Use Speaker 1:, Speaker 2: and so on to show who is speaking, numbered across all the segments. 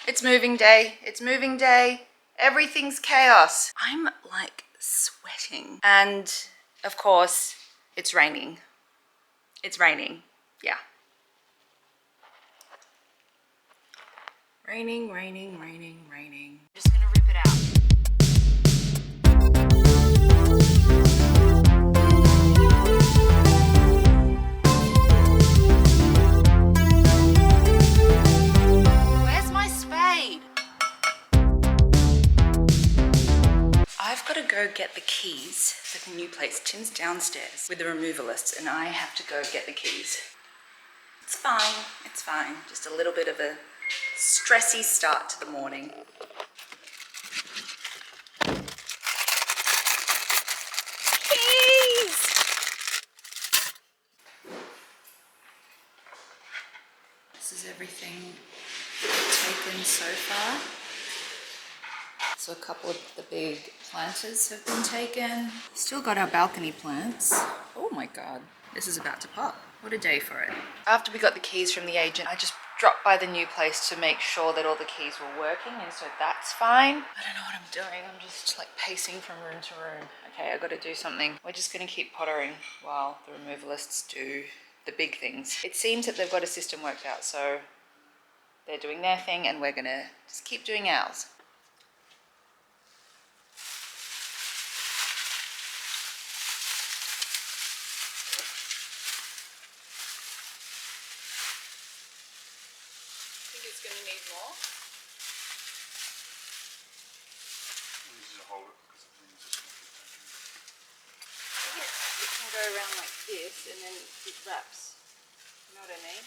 Speaker 1: It's moving day. It's moving day. Everything's chaos. I'm like sweating. And of course, it's raining. It's raining. Yeah. Raining, raining, raining, raining. Just gonna rip it out. Where's my spade? I've got to go get the keys for the new place. Tim's downstairs with the removalists and I have to go get the keys. It's fine, it's fine. Just a little bit of a stressy start to the morning. Keys! This is everything taken so far. So a couple of the big planters have been taken. Still got our balcony plants. Oh my God, this is about to pop. What a day for it. After we got the keys from the agent, I just dropped by the new place to make sure that all the keys were working, and so that's fine. I don't know what I'm doing. I'm just like pacing from room to room. Okay, I got to do something. We're just gonna keep pottering while the removalists do the big things. It seems that they've got a system worked out, so they're doing their thing and we're gonna just keep doing ours. It's going to need more. I think it can go around like this and then it wraps. You know what I mean?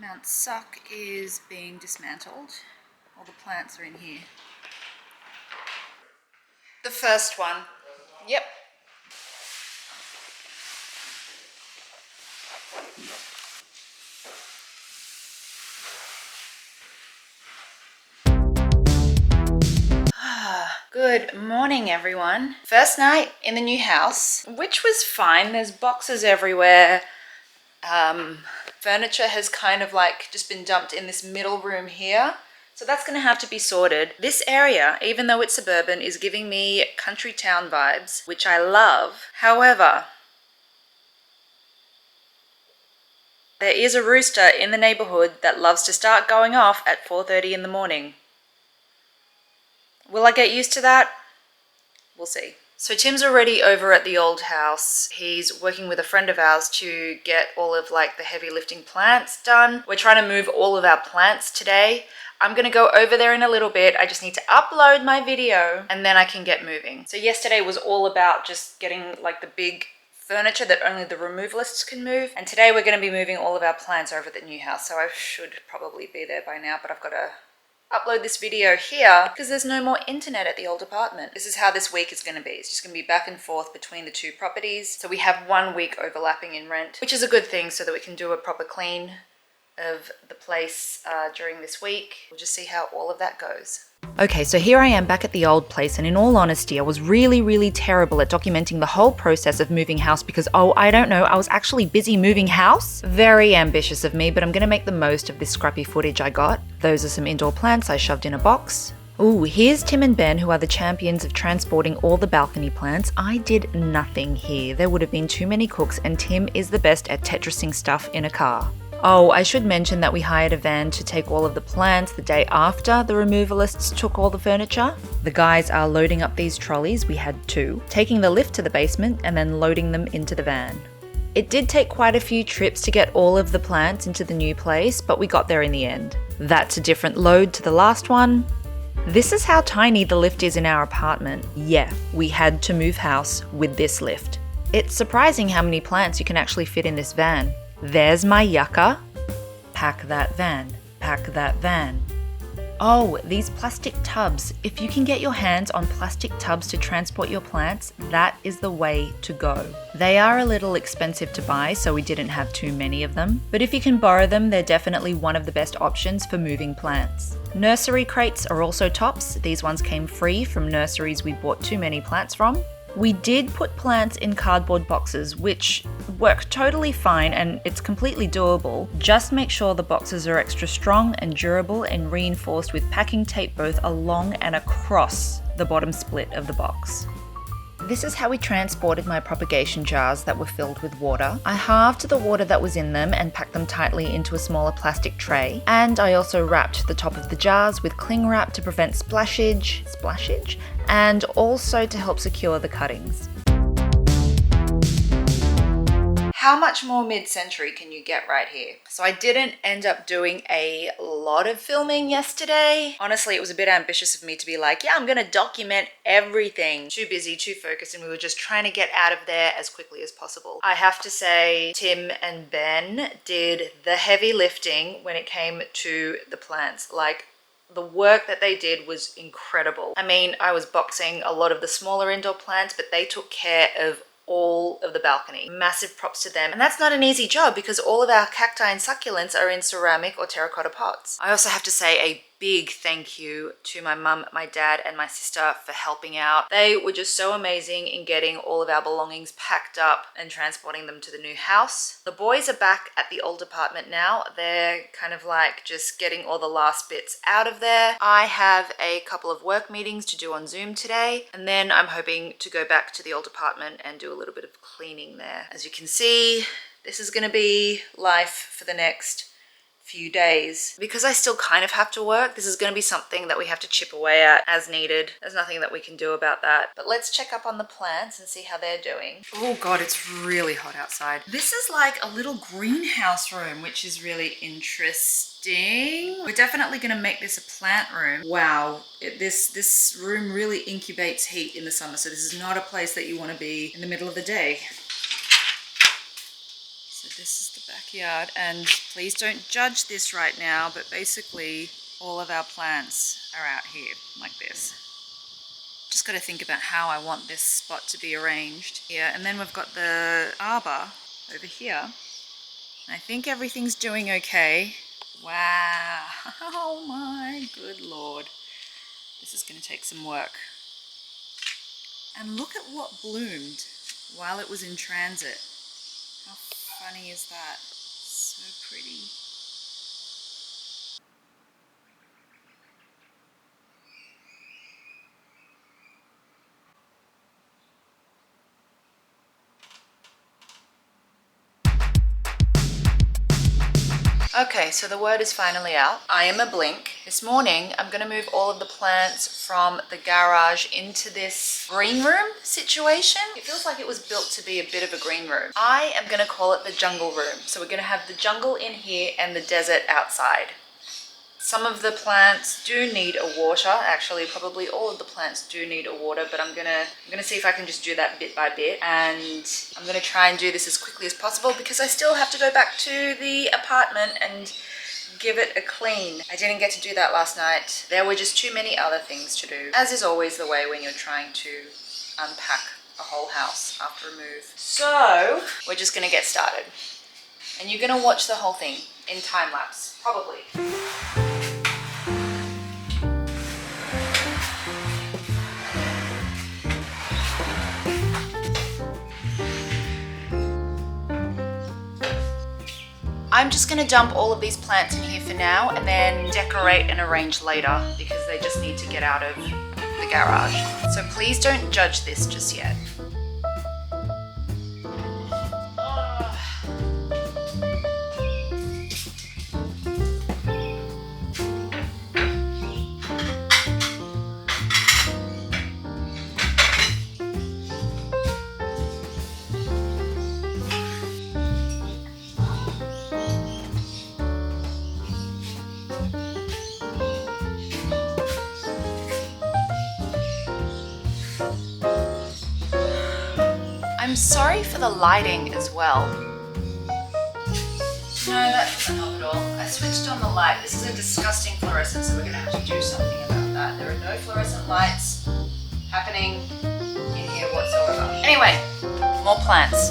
Speaker 1: Mount Suck is being dismantled. All the plants are in here. The first one. Yep. Good morning, everyone. First night in the new house, which was fine. There's boxes everywhere. Furniture has kind of like just been dumped in this middle room here. So that's going to have to be sorted. This area, even though it's suburban, is giving me country town vibes, which I love. However, there is a rooster in the neighborhood that loves to start going off at 4:30 in the morning. Will I get used to that? We'll see. So Tim's already over at the old house. He's working with a friend of ours to get all of like the heavy lifting plants done. We're trying to move all of our plants today. I'm going to go over there in a little bit. I just need to upload my video and then I can get moving. So yesterday was all about just getting like the big furniture that only the removalists can move. And today we're going to be moving all of our plants over at the new house. So I should probably be there by now, but I've got to upload this video here because there's no more internet at the old apartment. This is how this week is going to be. It's just going to be back and forth between the two properties. So we have 1 week overlapping in rent, which is a good thing so that we can do a proper clean of the place during this week. We'll just see how all of that goes. Okay, so here I am back at the old place, and in all honesty, I was really terrible at documenting the whole process of moving house because, I don't know, I was actually busy moving house. Very ambitious of me, but I'm gonna make the most of this scrappy footage I got. Those are some indoor plants I shoved in a box. Ooh, here's Tim and Ben, who are the champions of transporting all the balcony plants. I did nothing here. There would have been too many cooks, and Tim is the best at Tetrising stuff in a car. Oh, I should mention that we hired a van to take all of the plants the day after the removalists took all the furniture. The guys are loading up these trolleys, we had 2, taking the lift to the basement and then loading them into the van. It did take quite a few trips to get all of the plants into the new place, but we got there in the end. That's a different load to the last one. This is how tiny the lift is in our apartment. Yeah, we had to move house with this lift. It's surprising how many plants you can actually fit in this van. There's my yucca. Pack that van. Pack that van. Oh, these plastic tubs. If you can get your hands on plastic tubs to transport your plants, that is the way to go. They are a little expensive to buy, so we didn't have too many of them. But if you can borrow them, they're definitely one of the best options for moving plants. Nursery crates are also tops. These ones came free from nurseries we bought too many plants from. We did put plants in cardboard boxes, which work totally fine and it's completely doable. Just make sure the boxes are extra strong and durable and reinforced with packing tape both along and across the bottom split of the box. This is how we transported my propagation jars that were filled with water. I halved the water that was in them and packed them tightly into a smaller plastic tray. And I also wrapped the top of the jars with cling wrap to prevent splashage, and also to help secure the cuttings. How much more mid-century can you get right here? So I didn't end up doing a lot of filming yesterday. Honestly, it was a bit ambitious of me to be like, yeah, I'm gonna document everything. Too busy, too focused, and we were just trying to get out of there as quickly as possible. I have to say, Tim and Ben did the heavy lifting when it came to the plants. Like, the work that they did was incredible. I mean, I was boxing a lot of the smaller indoor plants, but they took care of all of the balcony. Massive props to them. And that's not an easy job because all of our cacti and succulents are in ceramic or terracotta pots. I also have to say a big thank you to my mum, my dad, and my sister for helping out. They were just so amazing in getting all of our belongings packed up and transporting them to the new house. The boys are back at the old apartment now. They're kind of like just getting all the last bits out of there. I have a couple of work meetings to do on Zoom today, and then I'm hoping to go back to the old apartment and do a little bit of cleaning there. As you can see, this is going to be life for the next few days. Because I still kind of have to work, this is going to be something that we have to chip away at as needed. There's nothing that we can do about that. But let's check up on the plants and see how they're doing. Oh God, it's really hot outside. This is like a little greenhouse room, which is really interesting. We're definitely going to make this a plant room. Wow, this room really incubates heat in the summer, so this is not a place that you want to be in the middle of the day. So this is the backyard, and please don't judge this right now, but basically all of our plants are out here like this. Just got to think about how I want this spot to be arranged here. And then we've got the arbor over here. I think everything's doing okay. Wow, oh my good Lord. This is going to take some work. And look at what bloomed while it was in transit. How funny is that? So pretty. Okay, so the word is finally out. I am a blink. This morning, I'm gonna move all of the plants from the garage into this green room situation. It feels like it was built to be a bit of a green room. I am gonna call it the jungle room. So we're gonna have the jungle in here and the desert outside. Some of the plants do need a water. Actually, probably all of the plants do need a water, but I'm gonna see if I can just do that bit by bit. And I'm gonna try and do this as quickly as possible because I still have to go back to the apartment and give it a clean. I didn't get to do that last night. There were just too many other things to do, as is always the way when you're trying to unpack a whole house after a move. So we're just gonna get started. And you're gonna watch the whole thing in time lapse, probably. I'm just gonna dump all of these plants in here for now and then decorate and arrange later because they just need to get out of the garage. So please don't judge this just yet. I'm sorry for the lighting as well. No, that doesn't help at all. I switched on the light. This is a disgusting fluorescent, so we're gonna have to do something about that. There are no fluorescent lights happening in here whatsoever. Anyway, more plants.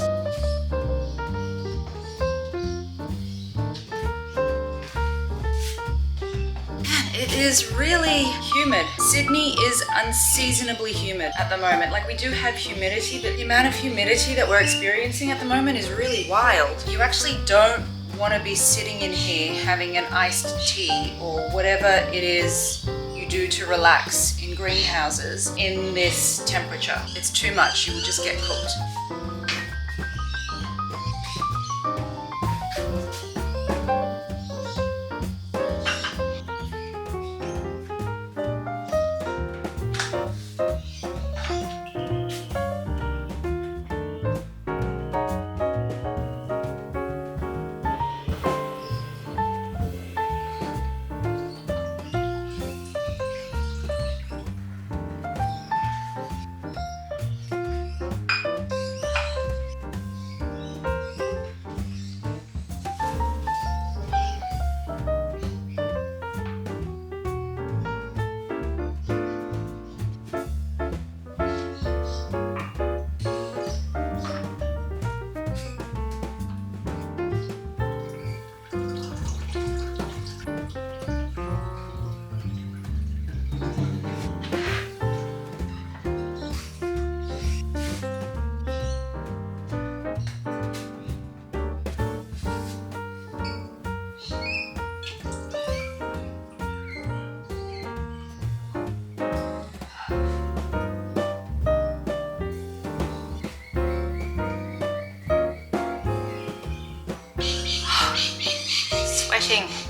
Speaker 1: It is really humid. Sydney is unseasonably humid at the moment. Like, we do have humidity, but the amount of humidity that we're experiencing at the moment is really wild. You actually don't want to be sitting in here having an iced tea or whatever it is you do to relax in greenhouses in this temperature. It's too much. You will just get cooked.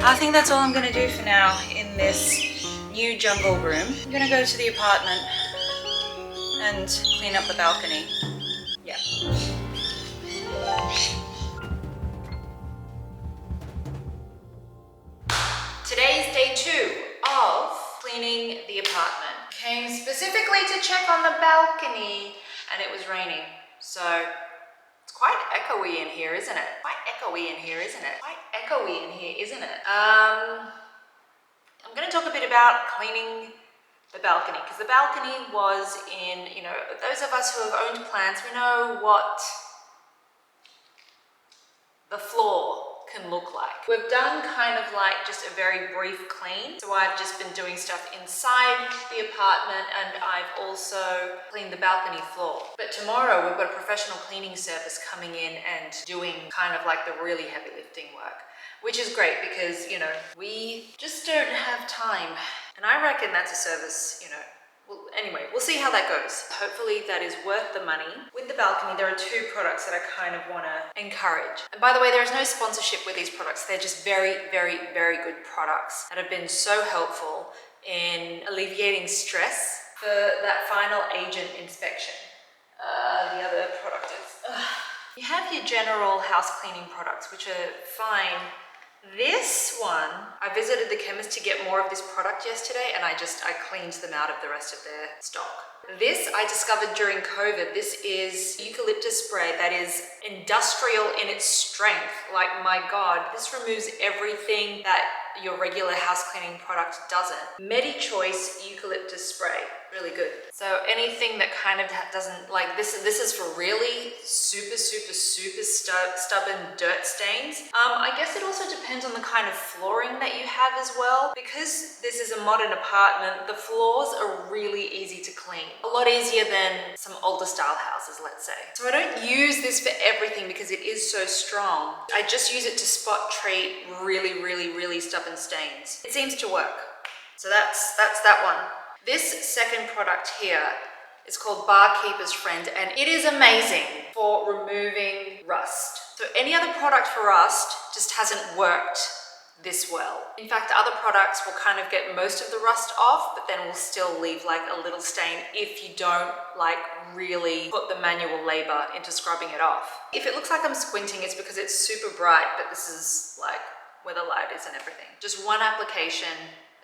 Speaker 1: I think that's all I'm going to do for now in this new jungle room. I'm going to go to the apartment and clean up the balcony. Yeah. Today is day 2 of cleaning the apartment. Came specifically to check on the balcony and it was raining. So It's quite echoey in here, isn't it? Quite echoey in here, isn't it? Quite echoey in here, isn't it? I'm going to talk a bit about cleaning the balcony, because the balcony was in, you know, those of us who have owned plants, we know what the floor can look like. We've done kind of like just a very brief clean. So I've just been doing stuff inside the apartment, and I've also cleaned the balcony floor. But tomorrow we've got a professional cleaning service coming in and doing kind of like the really heavy lifting work, which is great because, you know, we just don't have time. And I reckon that's a service, you know, well, anyway, we'll see how that goes. Hopefully that is worth the money. With the balcony, there are two products that I kind of want to encourage. And by the way, there is no sponsorship with these products. They're just very, very, very good products that have been so helpful in alleviating stress for that final agent inspection. The other product is... You have your general house cleaning products, which are fine. This one, I visited the chemist to get more of this product yesterday, and I cleaned them out of the rest of their stock. This I discovered during COVID. This is eucalyptus spray that is industrial in its strength. Like, my God, this removes everything that your regular house cleaning product doesn't. MediChoice eucalyptus spray, really good. So anything that kind of doesn't, like this is for really super stubborn dirt stains. I guess it also depends on the kind of flooring that you have as well. Because this is a modern apartment, the floors are really easy to clean. A lot easier than some older style houses, let's say. So I don't use this for everything because it is so strong. I just use it to spot treat really stubborn stains. It seems to work. So that's that one. This second product here is called Barkeeper's Friend, and it is amazing for removing rust. So any other product for rust just hasn't worked this well. In fact, other products will kind of get most of the rust off, but then will still leave like a little stain if you don't like really put the manual labor into scrubbing it off. If it looks like I'm squinting, it's because it's super bright, but this is like where the light is and everything. Just one application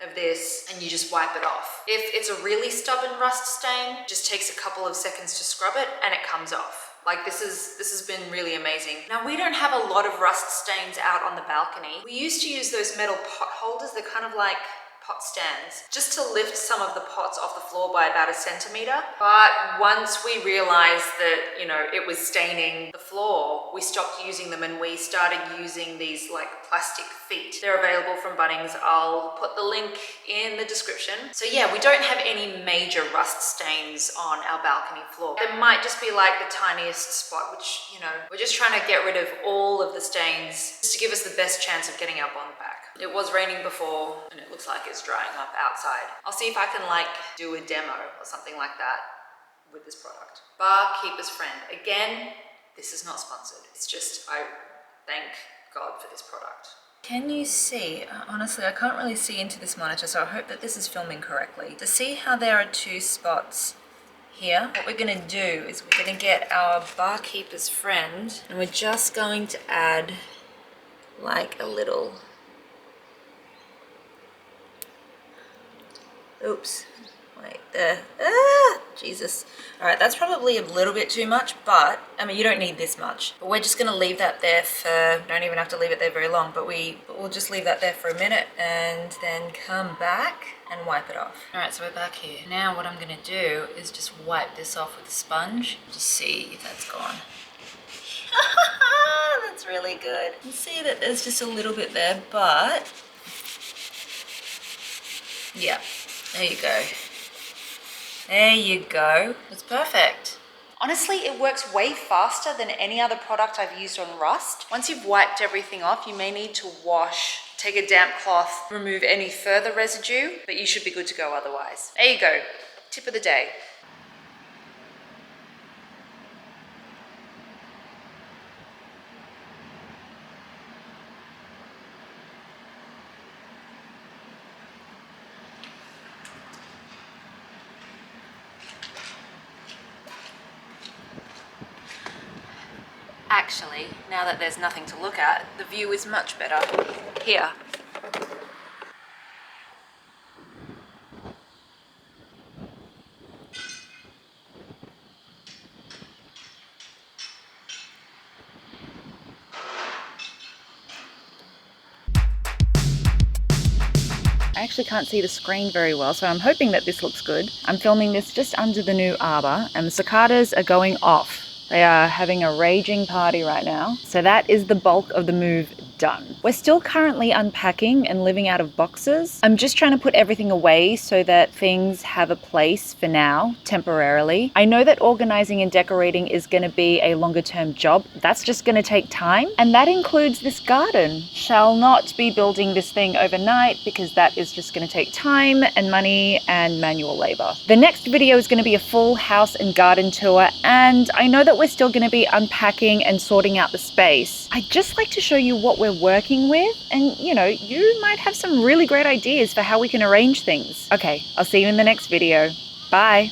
Speaker 1: of this and you just wipe it off. If it's a really stubborn rust stain, it just takes a couple of seconds to scrub it and it comes off. Like this has been really amazing. Now we don't have a lot of rust stains out on the balcony. We used to use those metal pot holders. They're kind of like pot stands, just to lift some of the pots off the floor by about 1 centimeter. But once we realized that, you know, it was staining the floor, we stopped using them and we started using these like plastic feet. They're available from Bunnings. I'll put the link in the description. So yeah, we don't have any major rust stains on our balcony floor. There might just be like the tiniest spot, which, you know, we're just trying to get rid of all of the stains just to give us the best chance of getting our bond back. It was raining before and it looks like it's drying up outside. I'll see if I can like do a demo or something like that with this product. Barkeeper's Friend. Again, this is not sponsored. It's just, I thank God for this product. Can you see? Honestly, I can't really see into this monitor, so I hope that this is filming correctly. To see how there are two spots here, what we're gonna do is we're gonna get our Barkeeper's Friend and we're just going to add like a little, oops, wait there, Jesus. All right, that's probably a little bit too much, but I mean, you don't need this much. But we're just gonna leave that there for, don't even have to leave it there very long, but we'll just leave that there for a minute and then come back and wipe it off. All right, so we're back here. Now what I'm gonna do is just wipe this off with a sponge, just see if that's gone. That's really good. You see that there's just a little bit there, but yeah, there you go. There you go. It's perfect. Honestly, it works way faster than any other product I've used on rust. Once you've wiped everything off, you may need to wash, take a damp cloth, remove any further residue, but you should be good to go otherwise. There you go. Tip of the day. Actually, now that there's nothing to look at, the view is much better here. I actually can't see the screen very well, so I'm hoping that this looks good. I'm filming this just under the new arbor, and the cicadas are going off. They are having a raging party right now. So that is the bulk of the move done. We're still currently unpacking and living out of boxes. I'm just trying to put everything away so that things have a place for now, temporarily. I know that organizing and decorating is going to be a longer term job. That's just going to take time. And that includes this garden. Shall not be building this thing overnight because that is just going to take time and money and manual labor. The next video is going to be a full house and garden tour, and I know that we're still going to be unpacking and sorting out the space. I'd just like to show you what we're working with, and you might have some really great ideas for how we can arrange things. Okay, I'll see you in the next video. Bye.